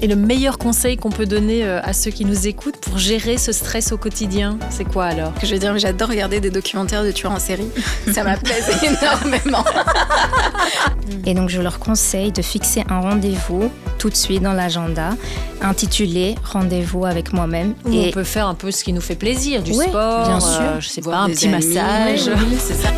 Et le meilleur conseil qu'on peut donner à ceux qui nous écoutent pour gérer ce stress au quotidien, c'est quoi alors ? Je veux dire, j'adore regarder des documentaires de tueurs en série. Ça m'apaise énormément. Et donc, je leur conseille de fixer un rendez-vous tout de suite dans l'agenda, intitulé « Rendez-vous avec moi-même ». Et on peut faire un peu ce qui nous fait plaisir, du sport, bien sûr. Je sais pas, un petit massage. Oui, c'est ça.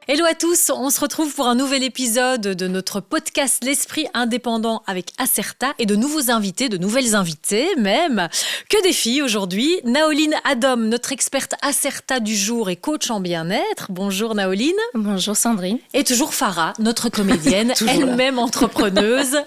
Hello à tous, on se retrouve pour un nouvel épisode de notre podcast L'Esprit Indépendant avec Acerta et de nouveaux invités, de nouvelles invitées même. Que des filles aujourd'hui. Naoline Adom, notre experte Acerta du jour et coach en bien-être. Bonjour Naoline. Bonjour Sandrine. Et toujours Farah, notre comédienne, elle-même entrepreneuse,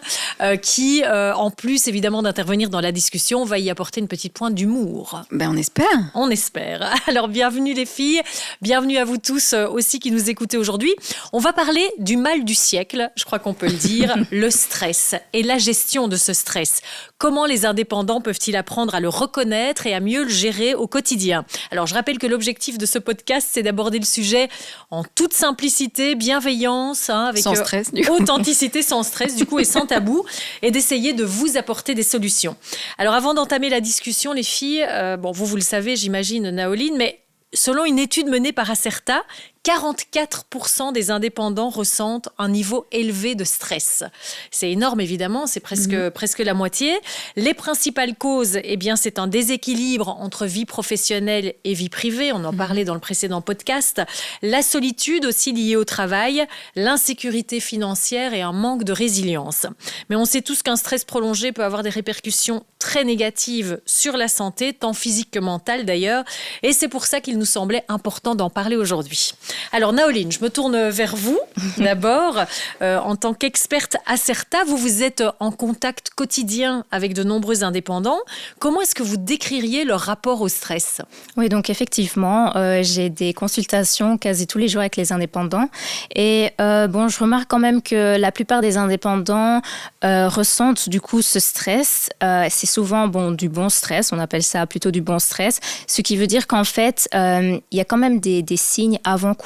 qui, en plus évidemment d'intervenir dans la discussion, va y apporter une petite pointe d'humour. On espère. On espère. Alors bienvenue les filles, bienvenue à vous tous aussi qui nous écoutez aujourd'hui. On va parler du mal du siècle, je crois qu'on peut le dire, le stress et la gestion de ce stress. Comment les indépendants peuvent-ils apprendre à le reconnaître et à mieux le gérer au quotidien ? Alors, je rappelle que l'objectif de ce podcast, c'est d'aborder le sujet en toute simplicité, bienveillance, avec sans stress, du coup. Authenticité, sans stress, du coup, et sans tabou, et d'essayer de vous apporter des solutions. Alors, avant d'entamer la discussion, les filles, vous le savez, j'imagine, Naoline, mais selon une étude menée par Acerta, 44% des indépendants ressentent un niveau élevé de stress. C'est énorme, évidemment, c'est presque la moitié. Les principales causes, c'est un déséquilibre entre vie professionnelle et vie privée. On en parlait dans le précédent podcast. La solitude aussi liée au travail, l'insécurité financière et un manque de résilience. Mais on sait tous qu'un stress prolongé peut avoir des répercussions très négatives sur la santé, tant physique que mentale d'ailleurs. Et c'est pour ça qu'il nous semblait important d'en parler aujourd'hui. Alors Naoline, je me tourne vers vous d'abord. En tant qu'experte Acerta, vous êtes en contact quotidien avec de nombreux indépendants. Comment est-ce que vous décririez leur rapport au stress ? Oui, donc effectivement, j'ai des consultations quasi tous les jours avec les indépendants. Et je remarque quand même que la plupart des indépendants ressentent du coup ce stress. C'est souvent du bon stress, on appelle ça plutôt du bon stress. Ce qui veut dire qu'en fait, il y a quand même des signes avant-coureurs,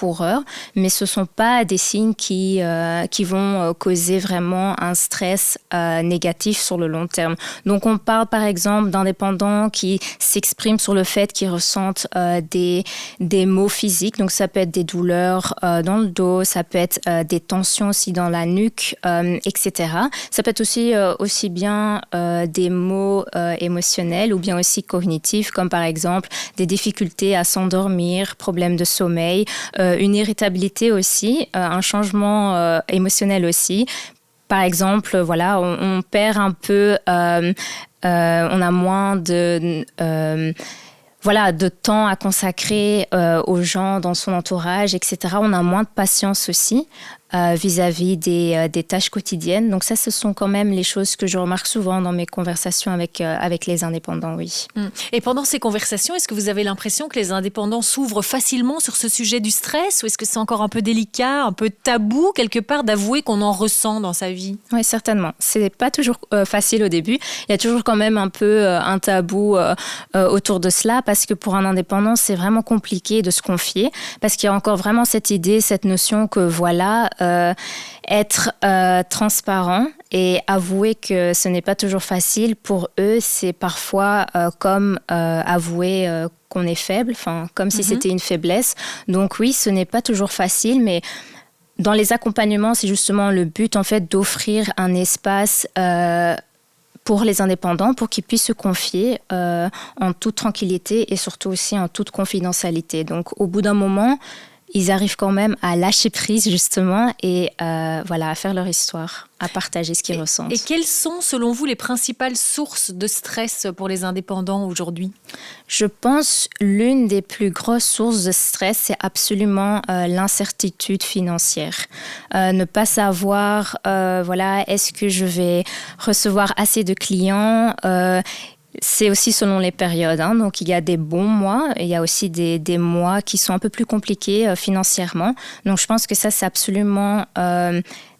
mais ce ne sont pas des signes qui vont causer vraiment un stress négatif sur le long terme. Donc, on parle par exemple d'indépendants qui s'expriment sur le fait qu'ils ressentent des maux physiques. Donc, ça peut être des douleurs dans le dos, ça peut être des tensions aussi dans la nuque, etc. Ça peut être aussi bien des maux émotionnels ou bien aussi cognitifs, comme par exemple des difficultés à s'endormir, problèmes de sommeil, une irritabilité aussi, un changement émotionnel aussi. Par exemple, on perd un peu, on a moins de temps à consacrer aux gens dans son entourage, etc. On a moins de patience aussi vis-à-vis des tâches quotidiennes. Donc ça, ce sont quand même les choses que je remarque souvent dans mes conversations avec les indépendants, oui. Et pendant ces conversations, est-ce que vous avez l'impression que les indépendants s'ouvrent facilement sur ce sujet du stress, ou est-ce que c'est encore un peu délicat, un peu tabou, quelque part, d'avouer qu'on en ressent dans sa vie ? Oui, certainement. C'est pas toujours facile au début. Il y a toujours quand même un peu un tabou autour de cela, parce que pour un indépendant, c'est vraiment compliqué de se confier, parce qu'il y a encore vraiment cette idée, cette notion que être transparent et avouer que ce n'est pas toujours facile, pour eux, c'est parfois comme avouer qu'on est faible, comme si c'était une faiblesse. Donc oui, ce n'est pas toujours facile, mais dans les accompagnements, c'est justement le but en fait d'offrir un espace pour les indépendants, pour qu'ils puissent se confier en toute tranquillité et surtout aussi en toute confidentialité. Donc au bout d'un moment, ils arrivent quand même à lâcher prise, justement, et à faire leur histoire, à partager ce qu'ils ressentent. Et quelles sont, selon vous, les principales sources de stress pour les indépendants aujourd'hui ? Je pense l'une des plus grosses sources de stress, c'est absolument l'incertitude financière. Ne pas savoir, est-ce que je vais recevoir assez de clients C'est aussi selon les périodes, donc il y a des bons mois, et il y a aussi des mois qui sont un peu plus compliqués financièrement. Donc je pense que ça, c'est absolument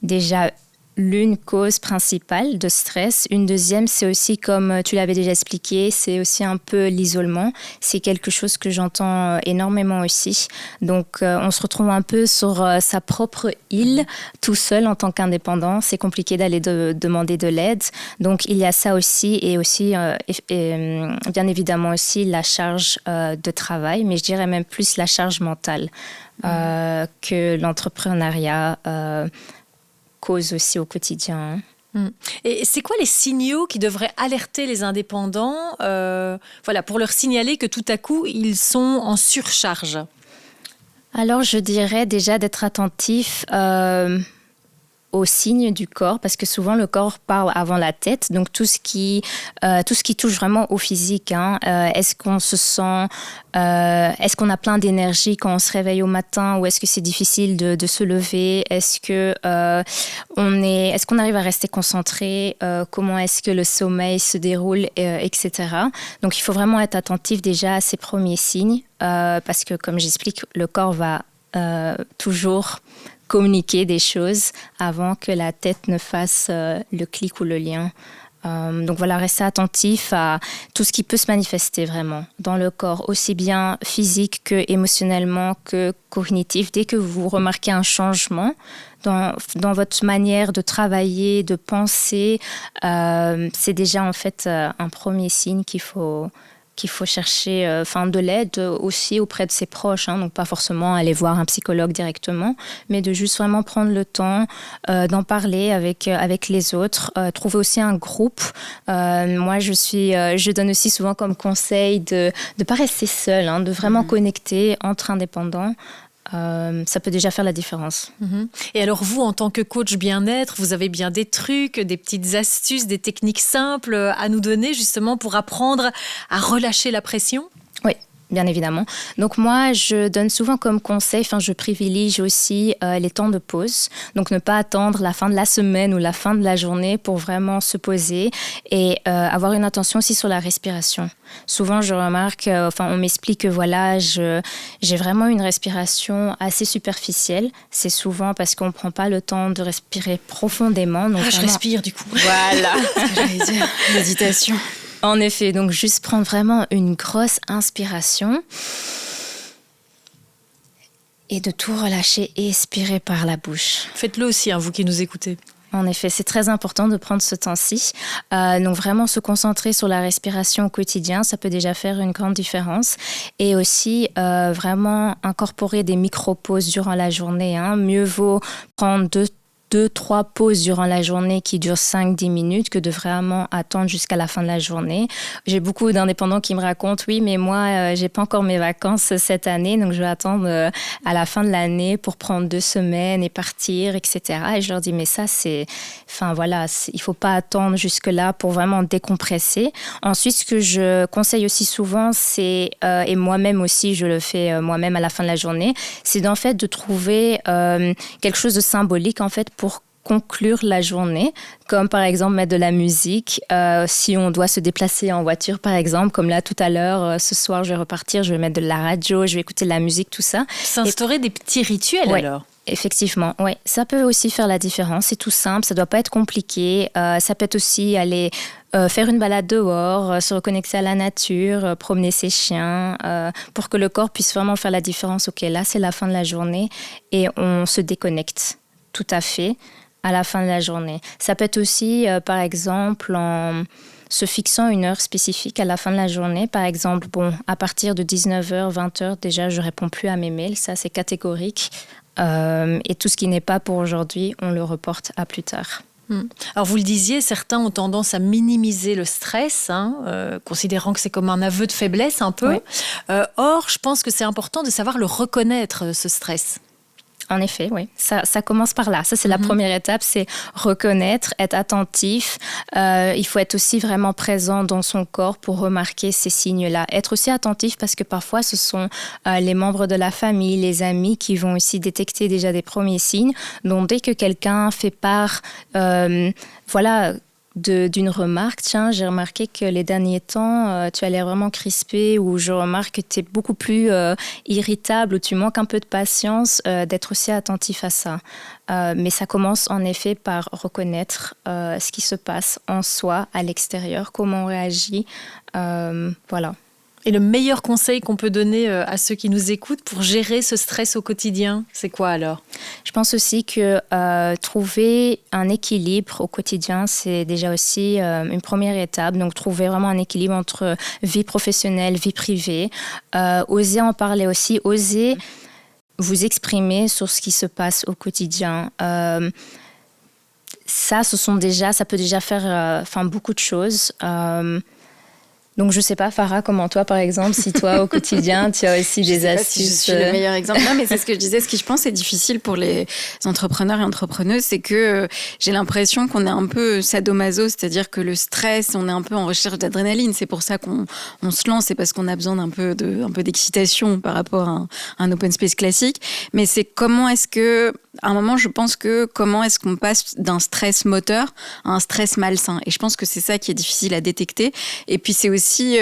déjà l'une cause principale de stress. Une deuxième, c'est aussi, comme tu l'avais déjà expliqué, c'est aussi un peu l'isolement. C'est quelque chose que j'entends énormément aussi. Donc, on se retrouve un peu sur sa propre île, tout seul en tant qu'indépendant. C'est compliqué d'aller demander de l'aide. Donc, il y a ça aussi et aussi, bien évidemment aussi, la charge de travail, mais je dirais même plus la charge mentale que l'entrepreneuriat cause aussi au quotidien. Et c'est quoi les signaux qui devraient alerter les indépendants pour leur signaler que tout à coup, ils sont en surcharge? Alors, je dirais déjà d'être attentif aux signes du corps, parce que souvent le corps parle avant la tête, donc tout ce qui touche vraiment au physique. Est-ce qu'on se sent, est-ce qu'on a plein d'énergie quand on se réveille au matin, ou est-ce que c'est difficile de se lever? Est-ce qu'on arrive à rester concentré? Comment est-ce que le sommeil se déroule, etc. Donc il faut vraiment être attentif déjà à ces premiers signes, parce que comme j'explique, le corps va toujours communiquer des choses avant que la tête ne fasse le clic ou le lien. Donc voilà, rester attentif à tout ce qui peut se manifester vraiment dans le corps, aussi bien physique que émotionnellement que cognitif. Dès que vous remarquez un changement dans votre manière de travailler, de penser, c'est déjà en fait un premier signe qu'il faut chercher de l'aide aussi auprès de ses proches. Donc pas forcément aller voir un psychologue directement, mais de juste vraiment prendre le temps d'en parler avec les autres. Trouver aussi un groupe. Moi, je donne aussi souvent comme conseil de ne pas rester seul, de vraiment connecter entre indépendants. Ça peut déjà faire la différence. Et alors vous, en tant que coach bien-être, vous avez bien des trucs, des petites astuces, des techniques simples à nous donner justement pour apprendre à relâcher la pression? Oui, bien évidemment. Donc moi, je donne souvent comme conseil, je privilégie aussi les temps de pause. Donc ne pas attendre la fin de la semaine ou la fin de la journée pour vraiment se poser et avoir une attention aussi sur la respiration. Souvent, je remarque, on m'explique que j'ai vraiment une respiration assez superficielle. C'est souvent parce qu'on ne prend pas le temps de respirer profondément. Donc je respire du coup. Voilà. C'est ce que j'allais dire, méditation. En effet, donc juste prendre vraiment une grosse inspiration et de tout relâcher et expirer par la bouche. Faites-le aussi, vous qui nous écoutez. En effet, c'est très important de prendre ce temps-ci. Donc vraiment se concentrer sur la respiration au quotidien, ça peut déjà faire une grande différence. Et aussi vraiment incorporer des micro-pauses durant la journée. Mieux vaut prendre 2-3 pauses durant la journée qui durent 5-10 minutes que de vraiment attendre jusqu'à la fin de la journée. J'ai beaucoup d'indépendants qui me racontent « Oui, mais moi, j'ai pas encore mes vacances cette année, donc je vais attendre à la fin de l'année pour prendre 2 semaines et partir, etc. » Et je leur dis « Mais ça, il faut pas attendre jusque-là pour vraiment décompresser. » Ensuite, ce que je conseille aussi souvent, c'est, et moi-même aussi, je le fais moi-même à la fin de la journée, c'est d'en fait de trouver quelque chose de symbolique en fait pour conclure la journée, comme par exemple mettre de la musique. Si on doit se déplacer en voiture, par exemple, comme là tout à l'heure, ce soir je vais repartir, je vais mettre de la radio, je vais écouter de la musique, tout ça. S'instaurer des petits rituels alors. Effectivement, oui. Ça peut aussi faire la différence. C'est tout simple, ça ne doit pas être compliqué. Ça peut être aussi aller faire une balade dehors, se reconnecter à la nature, promener ses chiens, pour que le corps puisse vraiment faire la différence. Ok, là c'est la fin de la journée et on se déconnecte tout à fait à la fin de la journée. Ça peut être aussi, par exemple, en se fixant une heure spécifique à la fin de la journée. Par exemple, à partir de 19h, 20h, déjà, je ne réponds plus à mes mails. Ça, c'est catégorique. Et tout ce qui n'est pas pour aujourd'hui, on le reporte à plus tard. Alors vous le disiez, certains ont tendance à minimiser le stress, considérant que c'est comme un aveu de faiblesse un peu. Oui. Or, je pense que c'est important de savoir le reconnaître, ce stress. En effet, oui. Ça commence par là. Ça, c'est la première étape, c'est reconnaître, être attentif. Il faut être aussi vraiment présent dans son corps pour remarquer ces signes-là. Être aussi attentif parce que parfois, ce sont les membres de la famille, les amis qui vont aussi détecter déjà des premiers signes. Donc, dès que quelqu'un fait part, d'une remarque. Tiens, j'ai remarqué que les derniers temps, tu as l'air vraiment crispé, ou je remarque que tu es beaucoup plus irritable, ou tu manques un peu de patience, d'être aussi attentif à ça. Mais ça commence en effet par reconnaître ce qui se passe en soi, à l'extérieur, comment on réagit. Voilà. Et le meilleur conseil qu'on peut donner à ceux qui nous écoutent pour gérer ce stress au quotidien, c'est quoi alors ? Je pense aussi que trouver un équilibre au quotidien, c'est déjà aussi une première étape. Donc, trouver vraiment un équilibre entre vie professionnelle, vie privée. Oser en parler aussi, oser vous exprimer sur ce qui se passe au quotidien. Ça peut déjà faire beaucoup de choses. Donc, je ne sais pas, Farah, comment toi, par exemple, si toi, au quotidien, tu as aussi des astuces. Si je suis le meilleur exemple. Non, mais c'est ce que je disais. Ce qui, je pense, est difficile pour les entrepreneurs et entrepreneuses, c'est que j'ai l'impression qu'on est un peu sadomaso, c'est-à-dire que le stress, on est un peu en recherche d'adrénaline. C'est pour ça qu'on se lance, c'est parce qu'on a besoin d'un peu d'excitation par rapport à un open space classique. Mais c'est comment est-ce que, à un moment, je pense que comment est-ce qu'on passe d'un stress moteur à un stress malsain. Et je pense que c'est ça qui est difficile à détecter. Et puis, c'est aussi,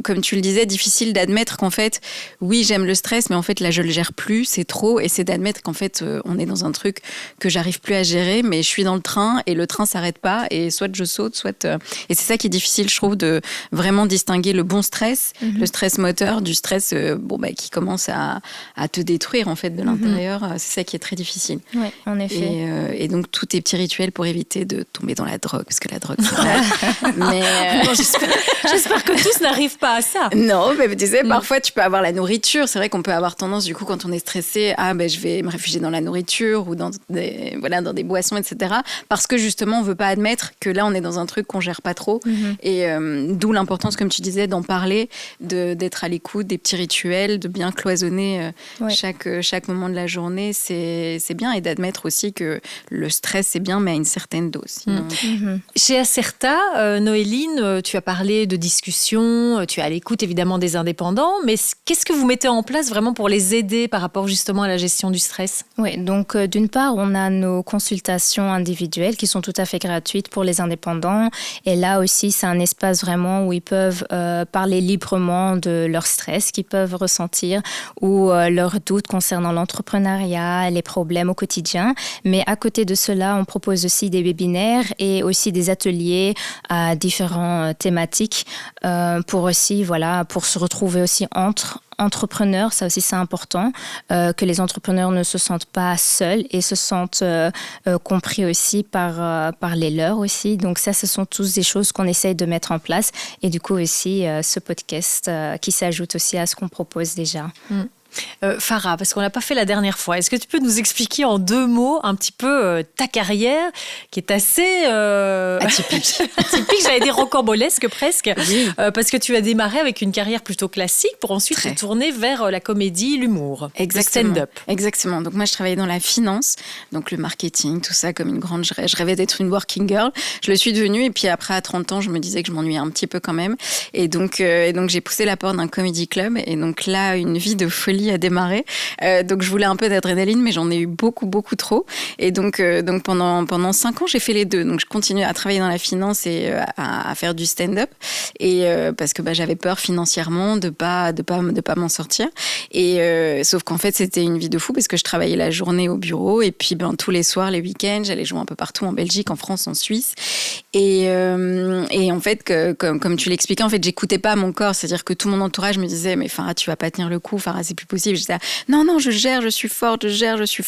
comme tu le disais, difficile d'admettre qu'en fait, oui, j'aime le stress, mais en fait, là, je le gère plus, c'est trop. Et c'est d'admettre qu'en fait, on est dans un truc que j'arrive plus à gérer, mais je suis dans le train et le train s'arrête pas. Et soit je saute, soit... Et c'est ça qui est difficile, je trouve, de vraiment distinguer le bon stress, le stress moteur, du stress qui commence à te détruire, en fait, de l'intérieur. C'est ça qui est très difficile. Oui, en effet. Et donc, tous tes petits rituels pour éviter de tomber dans la drogue, parce que la drogue, c'est vrai. Mais bon, j'espère que tous n'arrivent pas à ça. Non, mais tu sais, parfois, tu peux avoir la nourriture. C'est vrai qu'on peut avoir tendance, du coup, quand on est stressé, je vais me réfugier dans la nourriture ou dans des boissons, etc. Parce que, justement, on ne veut pas admettre que là, on est dans un truc qu'on ne gère pas trop. Et d'où l'importance, comme tu disais, d'en parler, d'être à l'écoute, des petits rituels, de bien cloisonner chaque moment de la journée. C'est bien. Et d'admettre aussi que le stress, c'est bien, mais à une certaine dose. Sinon... Chez Acerta, Noéline, tu as parlé de discussions, tu es à l'écoute évidemment des indépendants, mais qu'est-ce que vous mettez en place vraiment pour les aider par rapport justement à la gestion du stress ? Oui, donc d'une part, on a nos consultations individuelles qui sont tout à fait gratuites pour les indépendants. Et là aussi, c'est un espace vraiment où ils peuvent parler librement de leur stress qu'ils peuvent ressentir ou leurs doutes concernant l'entrepreneuriat, les problèmes au quotidien. Mais à côté de cela, on propose aussi des webinaires et aussi des ateliers à différentes thématiques pour se retrouver aussi entre entrepreneurs. Ça aussi, c'est important, que les entrepreneurs ne se sentent pas seuls et se sentent compris aussi par les leurs aussi. Donc ça, ce sont tous des choses qu'on essaye de mettre en place. Et du coup aussi, ce podcast qui s'ajoute aussi à ce qu'on propose déjà. Farah, parce qu'on l'a pas fait la dernière fois, est-ce que tu peux nous expliquer en 2 mots un petit peu ta carrière qui est assez atypique, j'allais dire rocambolesque presque, oui. Parce que tu as démarré avec une carrière plutôt classique pour ensuite te tourner vers la comédie, l'humour, le stand-up. Exactement. Donc moi, je travaillais dans la finance, donc le marketing, tout ça comme une grande... Je rêvais d'être une working girl. Je le suis devenue et puis après, à 30 ans, je me disais que je m'ennuyais un petit peu quand même. Et donc j'ai poussé la porte d'un comedy club et donc là, une vie de folie a démarré. Donc je voulais un peu d'adrénaline, mais j'en ai eu beaucoup trop. Et donc pendant 5 ans, j'ai fait les deux. Donc je continue à travailler dans la finance et à faire du stand-up. Et parce que j'avais peur financièrement de pas m'en sortir. Et sauf qu'en fait, c'était une vie de fou parce que je travaillais la journée au bureau et puis tous les soirs, les week-ends, j'allais jouer un peu partout en Belgique, en France, en Suisse. Et en fait, comme tu l'expliquais, en fait, j'écoutais pas mon corps. C'est-à-dire que tout mon entourage me disait, mais Farah, tu vas pas tenir le coup. Farah, c'est plus possible. Je disais, non, je gère, je suis forte,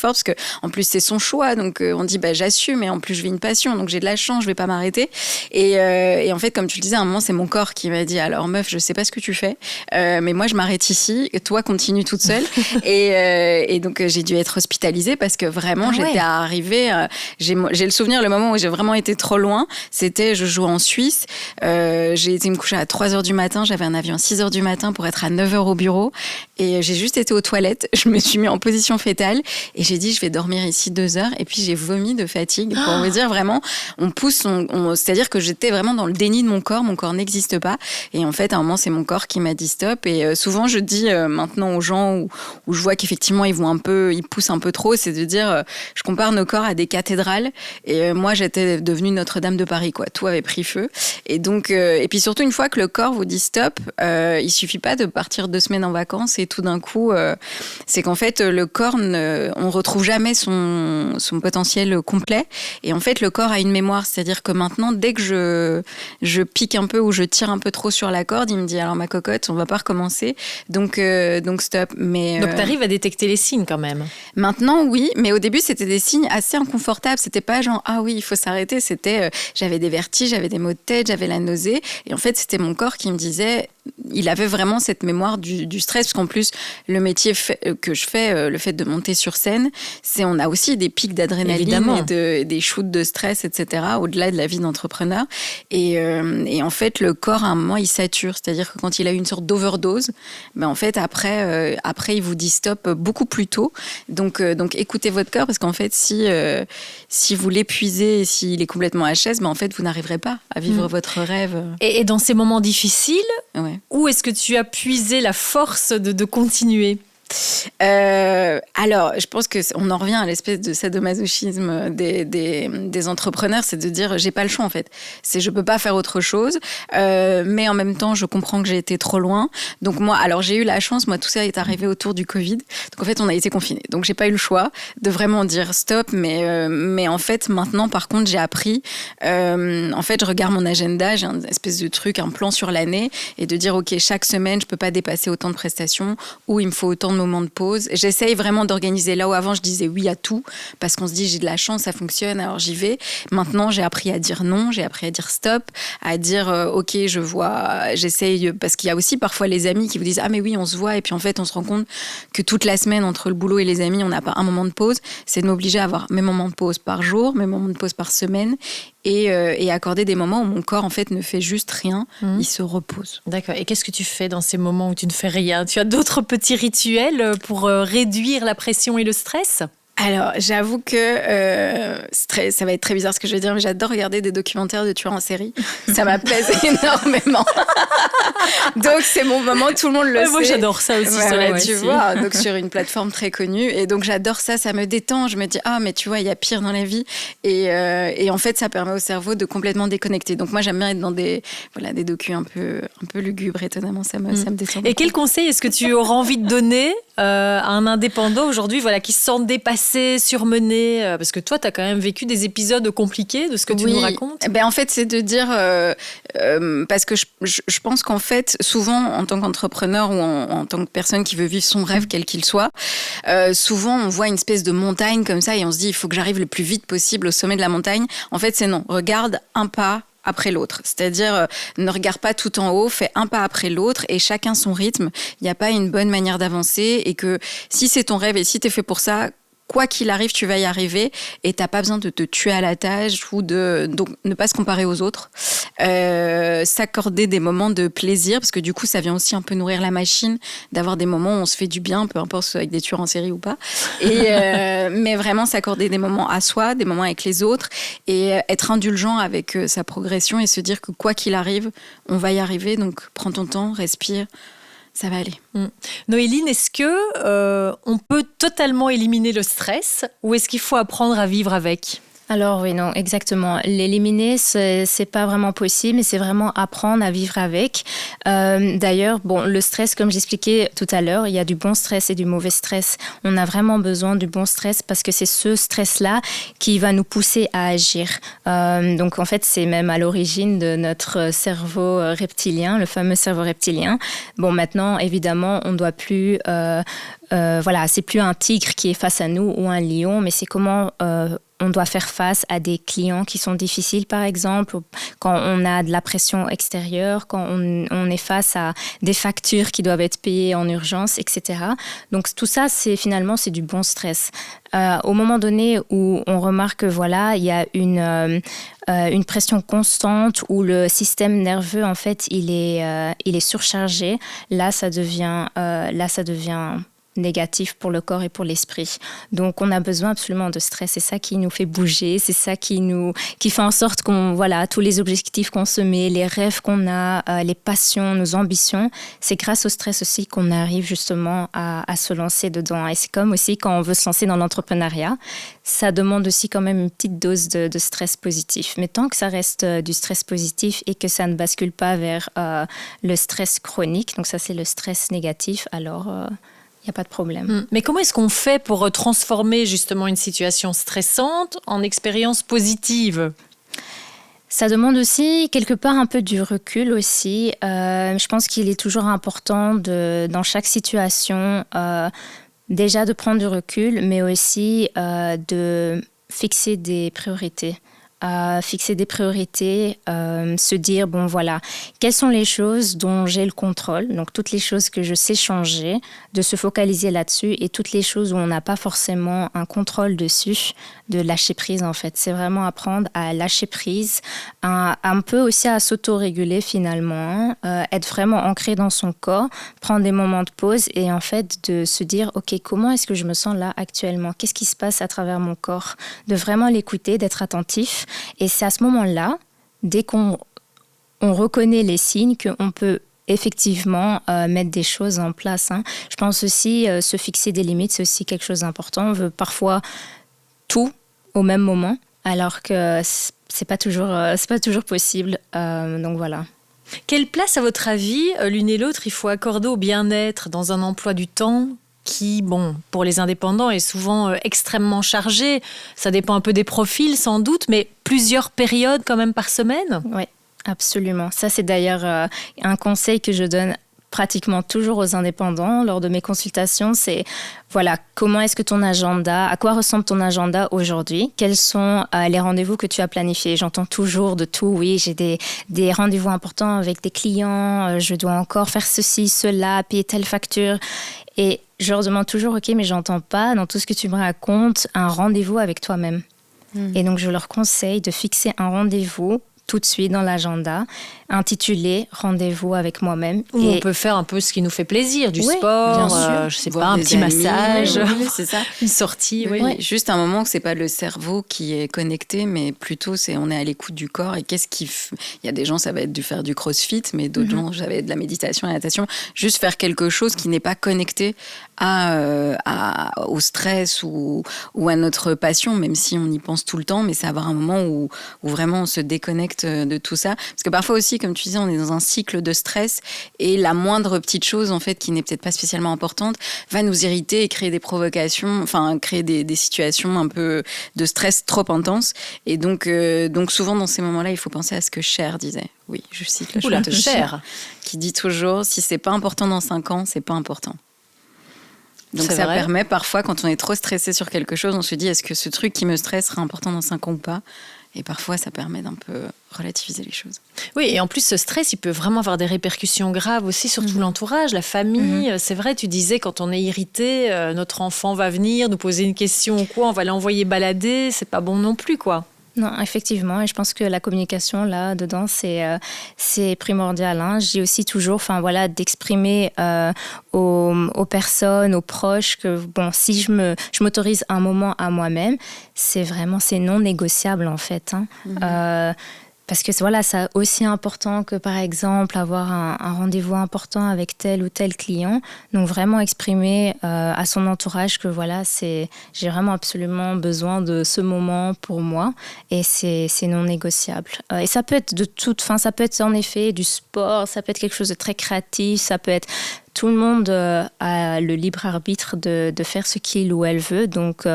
parce que en plus c'est son choix, donc on dit j'assume, et en plus je vis une passion, donc j'ai de la chance, je vais pas m'arrêter. Et en fait, comme tu le disais, à un moment c'est mon corps qui m'a dit, alors meuf, je sais pas ce que tu fais, mais moi je m'arrête ici, et toi continue toute seule. et donc j'ai dû être hospitalisée parce que vraiment j'étais arrivée, j'ai le souvenir, le moment où j'ai vraiment été trop loin, c'était je jouais en Suisse, j'ai été me coucher à 3h du matin, j'avais un avion à 6h du matin pour être à 9h au bureau, et j'ai juste été aux toilettes, je me suis mis en position fétale et j'ai dit je vais dormir ici 2 heures, et puis j'ai vomi de fatigue pour vous dire vraiment, on pousse, c'est-à-dire que j'étais vraiment dans le déni de mon corps n'existe pas, et en fait à un moment c'est mon corps qui m'a dit stop. Et souvent je dis maintenant aux gens où je vois qu'effectivement ils poussent un peu trop, c'est de dire je compare nos corps à des cathédrales, et moi j'étais devenue Notre-Dame de Paris Paris, quoi. Tout avait pris feu. Et donc, et puis surtout, une fois que le corps vous dit stop, il suffit pas de partir 2 semaines en vacances et tout d'un coup, c'est qu'en fait, le corps, on retrouve jamais son potentiel complet. Et en fait, le corps a une mémoire. C'est-à-dire que maintenant, dès que je pique un peu ou je tire un peu trop sur la corde, il me dit, alors ma cocotte, on va pas recommencer. Donc stop. Mais, donc, tu arrives à détecter les signes quand même. Maintenant, oui. Mais au début, c'était des signes assez inconfortables. C'était pas genre, ah oui, il faut s'arrêter. C'était, j'avais des vertiges, j'avais des maux de tête, j'avais la nausée. Et en fait, c'était mon corps qui me disait, il avait vraiment cette mémoire du stress. Parce qu'en plus, le métier que je fais, le fait de monter sur scène, on a aussi des pics d'adrénaline et des shoots de stress, etc., au-delà de la vie d'entrepreneur. Et en fait, le corps, à un moment, il sature. C'est-à-dire que quand il a eu une sorte d'overdose, en fait, après, il vous dit stop beaucoup plus tôt. Donc écoutez votre corps, parce qu'en fait, si vous l'épuisez et s'il est complètement HS, en fait, vous n'arriverez pas à vivre votre rêve. Et dans ces moments difficiles, ouais. Où est-ce que tu as puisé la force de continuer ? Alors, je pense qu'on en revient à l'espèce de sadomasochisme des entrepreneurs, c'est de dire j'ai pas le choix en fait. Je peux pas faire autre chose, mais en même temps je comprends que j'ai été trop loin. Donc moi, alors j'ai eu la chance, moi tout ça est arrivé autour du Covid. Donc en fait on a été confinés. Donc j'ai pas eu le choix de vraiment dire stop, mais en fait maintenant par contre j'ai appris. En fait je regarde mon agenda, j'ai un espèce de truc, un plan sur l'année et de dire ok chaque semaine je peux pas dépasser autant de prestations ou il me faut autant de moments de pause. J'essaye vraiment d'organiser. Là où avant, je disais oui à tout parce qu'on se dit j'ai de la chance, ça fonctionne, alors j'y vais. Maintenant, j'ai appris à dire non, j'ai appris à dire stop, à dire ok, je vois, j'essaye. Parce qu'il y a aussi parfois les amis qui vous disent ah mais oui, on se voit. Et puis en fait, on se rend compte que toute la semaine, entre le boulot et les amis, on n'a pas un moment de pause. C'est de m'obliger à avoir mes moments de pause par jour, mes moments de pause par semaine. Et accorder des moments où mon corps en fait ne fait juste rien, il se repose. D'accord. Et qu'est-ce que tu fais dans ces moments où tu ne fais rien ? Tu as d'autres petits rituels pour réduire la pression et le stress ? Alors, j'avoue que ça va être très bizarre ce que je vais dire, mais j'adore regarder des documentaires de tueurs en série. Ça m'apaise énormément. Donc, c'est mon moment, tout le monde le sait. Moi, j'adore ça aussi. Tu vois, donc sur une plateforme très connue. Et donc, j'adore ça, ça me détend. Je me dis, ah, mais tu vois, il y a pire dans la vie. Et en fait, ça permet au cerveau de complètement déconnecter. Donc, moi, j'aime bien être dans des docus un peu lugubres. Étonnamment, ça me détend. Et quel conseil est-ce que tu auras envie de donner à un indépendant aujourd'hui qui se sent dépassé, surmené, parce que toi, tu as quand même vécu des épisodes compliqués de ce que tu nous racontes. En fait, c'est de dire, parce que je pense qu'en fait, souvent, en tant qu'entrepreneur ou en tant que personne qui veut vivre son rêve, quel qu'il soit, souvent, on voit une espèce de montagne comme ça et on se dit, il faut que j'arrive le plus vite possible au sommet de la montagne. En fait, c'est non. Regarde un pas après l'autre. C'est-à-dire, ne regarde pas tout en haut, fais un pas après l'autre et chacun son rythme. Il n'y a pas une bonne manière d'avancer et que si c'est ton rêve et si tu es fait pour ça, quoi qu'il arrive, tu vas y arriver et t'as pas besoin de te tuer à la tâche ou donc ne pas se comparer aux autres. S'accorder des moments de plaisir parce que du coup, ça vient aussi un peu nourrir la machine, d'avoir des moments où on se fait du bien, peu importe avec des tueurs en série ou pas. Mais vraiment s'accorder des moments à soi, des moments avec les autres et être indulgent avec sa progression et se dire que quoi qu'il arrive, on va y arriver. Donc, prends ton temps, respire. Ça va aller. Noéline, est-ce que on peut totalement éliminer le stress ou est-ce qu'il faut apprendre à vivre avec ? Alors oui, non, exactement. L'éliminer, c'est pas vraiment possible, mais c'est vraiment apprendre à vivre avec. D'ailleurs, le stress, comme j'expliquais tout à l'heure, il y a du bon stress et du mauvais stress. On a vraiment besoin du bon stress parce que c'est ce stress-là qui va nous pousser à agir. Donc en fait, c'est même à l'origine de notre cerveau reptilien, le fameux cerveau reptilien. Bon, maintenant, évidemment, on ne doit plus... c'est plus un tigre qui est face à nous ou un lion, mais c'est comment... on doit faire face à des clients qui sont difficiles, par exemple, quand on a de la pression extérieure, quand on est face à des factures qui doivent être payées en urgence, etc. Donc tout ça, c'est du bon stress. Au moment donné où on remarque que il y a une pression constante où le système nerveux, en fait, il est surchargé, là, ça devient négatif pour le corps et pour l'esprit. Donc, on a besoin absolument de stress. C'est ça qui nous fait bouger. C'est ça qui fait en sorte tous les objectifs qu'on se met, les rêves qu'on a, les passions, nos ambitions, c'est grâce au stress aussi qu'on arrive justement à se lancer dedans. Et c'est comme aussi quand on veut se lancer dans l'entrepreneuriat, ça demande aussi quand même une petite dose de stress positif. Mais tant que ça reste du stress positif et que ça ne bascule pas vers le stress chronique, donc ça c'est le stress négatif, alors il n'y a pas de problème. Mais comment est-ce qu'on fait pour transformer justement une situation stressante en expérience positive ? Ça demande aussi quelque part un peu du recul aussi. Je pense qu'il est toujours important dans chaque situation déjà de prendre du recul, mais aussi de fixer des priorités. Se dire, quelles sont les choses dont j'ai le contrôle, donc toutes les choses que je sais changer, de se focaliser là-dessus, et toutes les choses où on n'a pas forcément un contrôle dessus, de lâcher prise en fait. C'est vraiment apprendre à lâcher prise, un peu aussi à s'auto-réguler finalement, être vraiment ancré dans son corps, prendre des moments de pause et en fait de se dire, ok, comment est-ce que je me sens là actuellement ? Qu'est-ce qui se passe à travers mon corps ? De vraiment l'écouter, d'être attentif. Et c'est à ce moment-là, dès qu'on reconnaît les signes, qu'on peut effectivement mettre des choses en place. Je pense aussi se fixer des limites, c'est aussi quelque chose d'important. On veut parfois tout au même moment, alors que c'est pas toujours possible. Donc voilà. Quelle place, à votre avis, l'une et l'autre, il faut accorder au bien-être dans un emploi du temps qui, pour les indépendants, est souvent extrêmement chargé. Ça dépend un peu des profils, sans doute, mais plusieurs périodes quand même par semaine ? Oui, absolument. Ça, c'est d'ailleurs un conseil que je donne pratiquement toujours aux indépendants lors de mes consultations. C'est, comment est-ce que à quoi ressemble ton agenda aujourd'hui ? Quels sont les rendez-vous que tu as planifiés ? J'entends toujours de tout. Oui, j'ai des rendez-vous importants avec des clients. Je dois encore faire ceci, cela, payer telle facture. Et je leur demande toujours, ok, mais j'entends pas dans tout ce que tu me racontes un rendez-vous avec toi-même. Et donc, je leur conseille de fixer un rendez-vous tout de suite dans l'agenda, intitulé « Rendez-vous avec moi-même ». Où on peut faire un peu ce qui nous fait plaisir, du sport, je sais pas, un petit amis, massage, c'est ça. une sortie. Oui. Juste un moment que c'est pas le cerveau qui est connecté, mais plutôt on est à l'écoute du corps. Et il y a des gens, ça va être de faire du crossfit, mais d'autres gens, ça va être de la méditation, la natation. Juste faire quelque chose qui n'est pas connecté au stress ou à notre passion, même si on y pense tout le temps, mais c'est avoir un moment où vraiment on se déconnecte de tout ça. Parce que parfois aussi, comme tu disais, on est dans un cycle de stress et la moindre petite chose, en fait, qui n'est peut-être pas spécialement importante, va nous irriter et créer des provocations, créer des situations un peu de stress trop intenses. Et donc souvent, dans ces moments-là, il faut penser à ce que Cher disait. Oui, je cite la chanteuse Cher, qui dit toujours, si c'est pas important dans 5 ans, c'est pas important. Donc ça permet parfois, quand on est trop stressé sur quelque chose, on se dit, est-ce que ce truc qui me stresse sera important dans 5 ans ou pas ? Et parfois, ça permet d'un peu relativiser les choses. Oui, et en plus, ce stress, il peut vraiment avoir des répercussions graves aussi sur tout l'entourage, la famille. C'est vrai, tu disais, quand on est irrité, notre enfant va venir nous poser une question ou quoi, on va l'envoyer balader, c'est pas bon non plus, quoi. Non, effectivement, et je pense que la communication là-dedans, c'est primordial. Je dis aussi toujours, d'exprimer aux personnes, aux proches que, si je m'autorise un moment à moi-même, c'est non négociable en fait. Parce que c'est aussi important que, par exemple, avoir un rendez-vous important avec tel ou tel client. Donc, vraiment exprimer à son entourage que, j'ai vraiment absolument besoin de ce moment pour moi. Et c'est non négociable. Et ça peut être ça peut être en effet du sport, ça peut être quelque chose de très créatif, ça peut être... Tout le monde a le libre arbitre de faire ce qu'il ou elle veut. Donc,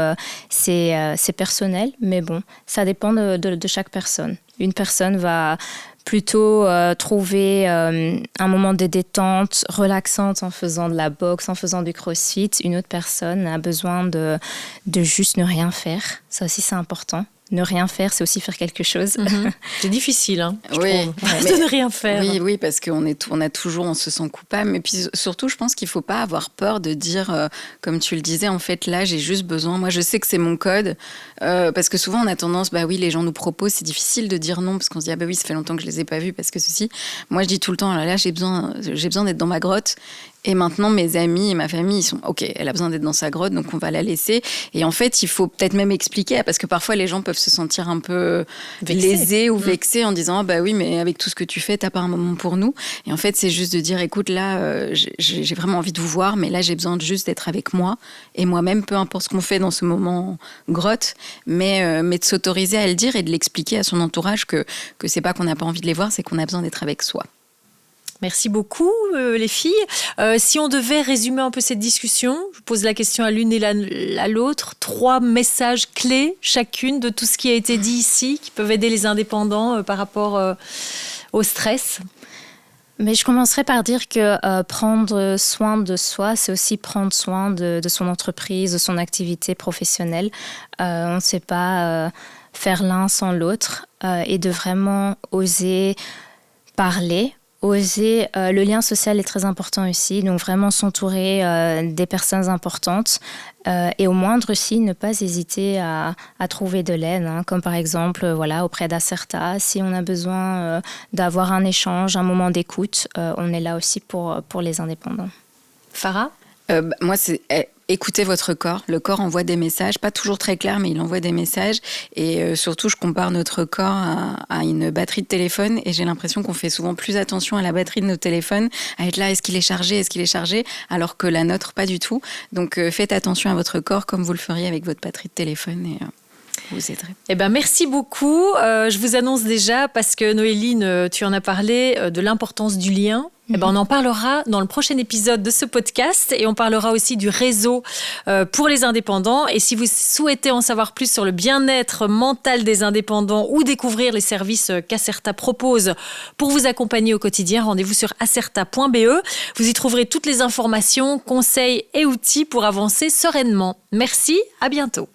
c'est personnel, mais ça dépend de chaque personne. Une personne va plutôt trouver un moment de détente relaxante en faisant de la boxe, en faisant du crossfit. Une autre personne a besoin de juste ne rien faire. Ça aussi, c'est important. Ne rien faire, c'est aussi faire quelque chose. C'est difficile, je trouve, de ne rien faire. Oui, parce on se sent coupable. Mais puis surtout, je pense qu'il ne faut pas avoir peur de dire, comme tu le disais, en fait, là, j'ai juste besoin. Moi, je sais que c'est mon code. Parce que souvent, on a tendance, les gens nous proposent. C'est difficile de dire non, parce qu'on se dit, oui, ça fait longtemps que je ne les ai pas vus, parce que ceci. Moi, je dis tout le temps, là, j'ai besoin d'être dans ma grotte. Et maintenant, mes amis et ma famille, ils sont OK, elle a besoin d'être dans sa grotte, donc on va la laisser. Et en fait, il faut peut-être même expliquer, parce que parfois les gens peuvent se sentir un peu lésés ou vexés en disant ah bah oui, mais avec tout ce que tu fais, t'as pas un moment pour nous. Et en fait, c'est juste de dire écoute, là, j'ai vraiment envie de vous voir, mais là, j'ai besoin juste d'être avec moi et moi-même, peu importe ce qu'on fait dans ce moment grotte, mais de s'autoriser à le dire et de l'expliquer à son entourage que c'est pas qu'on n'a pas envie de les voir, c'est qu'on a besoin d'être avec soi. Merci beaucoup, les filles. Si on devait résumer un peu cette discussion, je pose la question à l'une et à l'autre. 3 messages clés chacune de tout ce qui a été dit ici, qui peuvent aider les indépendants par rapport au stress. Mais je commencerai par dire que prendre soin de soi, c'est aussi prendre soin de son entreprise, de son activité professionnelle. On ne sait pas faire l'un sans l'autre et de vraiment oser parler. Le lien social est très important aussi, donc vraiment s'entourer des personnes importantes et au moindre signe, ne pas hésiter à trouver de l'aide, comme par exemple auprès d'Acerta. Si on a besoin d'avoir un échange, un moment d'écoute, on est là aussi pour les indépendants. Farah ? Moi, c'est écoutez votre corps. Le corps envoie des messages, pas toujours très clairs, mais il envoie des messages. Et surtout, je compare notre corps à une batterie de téléphone. Et j'ai l'impression qu'on fait souvent plus attention à la batterie de nos téléphones, à être là, est-ce qu'il est chargé, alors que la nôtre, pas du tout. Donc, faites attention à votre corps comme vous le feriez avec votre batterie de téléphone. Et vous aiderez. Merci beaucoup. Je vous annonce déjà, parce que Noéline, tu en as parlé, de l'importance du lien. On en parlera dans le prochain épisode de ce podcast et on parlera aussi du réseau pour les indépendants. Et si vous souhaitez en savoir plus sur le bien-être mental des indépendants ou découvrir les services qu'Acerta propose pour vous accompagner au quotidien, rendez-vous sur acerta.be. Vous y trouverez toutes les informations, conseils et outils pour avancer sereinement. Merci, à bientôt.